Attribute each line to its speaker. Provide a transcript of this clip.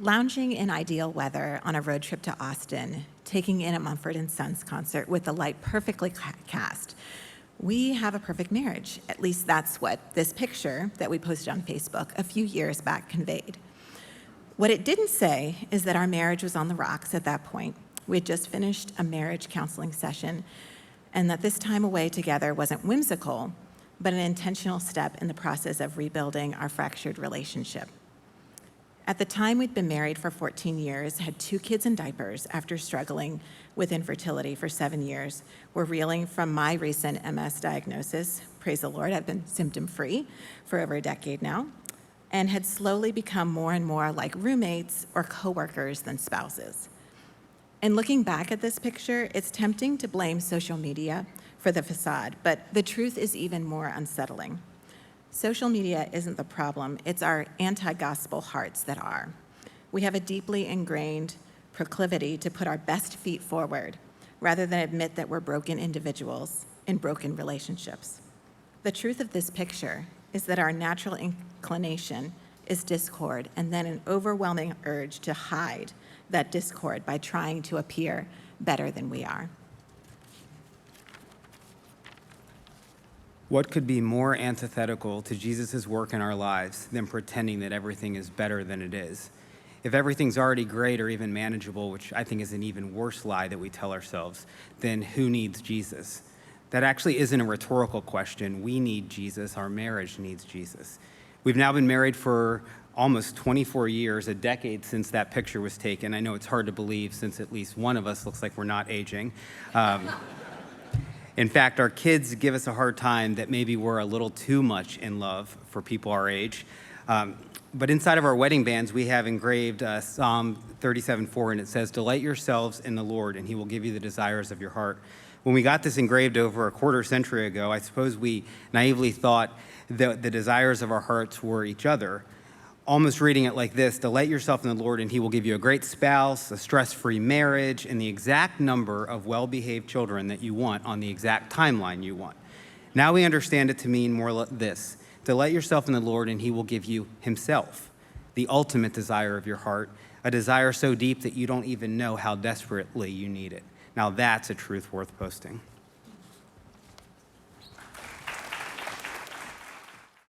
Speaker 1: Lounging in ideal weather on a road trip to Austin, taking in a Mumford & Sons concert with the light perfectly cast, we have a perfect marriage. At least that's what this picture that we posted on Facebook a few years back conveyed. What it didn't say is that our marriage was on the rocks at that point. We had just finished a marriage counseling session, and that this time away together wasn't whimsical, but an intentional step in the process of rebuilding our fractured relationship. At the time, we'd been married for 14 years, had 2 kids in diapers after struggling with infertility for 7 years. We're reeling from my recent MS diagnosis. Praise the Lord, I've been symptom-free for over a decade now, and had slowly become more and more like roommates or coworkers than spouses. And looking back at this picture, it's tempting to blame social media for the facade, but the truth is even more unsettling. Social media isn't the problem, it's our anti-gospel hearts that are. We have a deeply ingrained proclivity to put our best feet forward rather than admit that we're broken individuals in broken relationships. The truth of this picture is that our natural inclination is discord and then an overwhelming urge to hide that discord by trying to appear better than we are.
Speaker 2: What could be more antithetical to Jesus' work in our lives than pretending that everything is better than it is? If everything's already great or even manageable, which I think is an even worse lie that we tell ourselves, then who needs Jesus? That actually isn't a rhetorical question. We need Jesus. Our marriage needs Jesus. We've now been married for almost 24 years, a decade since that picture was taken. I know it's hard to believe since at least one of us looks like we're not aging. In fact, our kids give us a hard time that maybe we're a little too much in love for people our age. But inside of our wedding bands, we have engraved Psalm 37:4, and it says, "Delight yourselves in the Lord, and he will give you the desires of your heart." When we got this engraved over a quarter century ago, I suppose we naively thought that the desires of our hearts were each other. Almost reading it like this: delight yourself in the Lord and he will give you a great spouse, a stress-free marriage, and the exact number of well-behaved children that you want on the exact timeline you want. Now we understand it to mean more like this: delight yourself in the Lord and he will give you himself, the ultimate desire of your heart, a desire so deep that you don't even know how desperately you need it. Now that's a truth worth posting.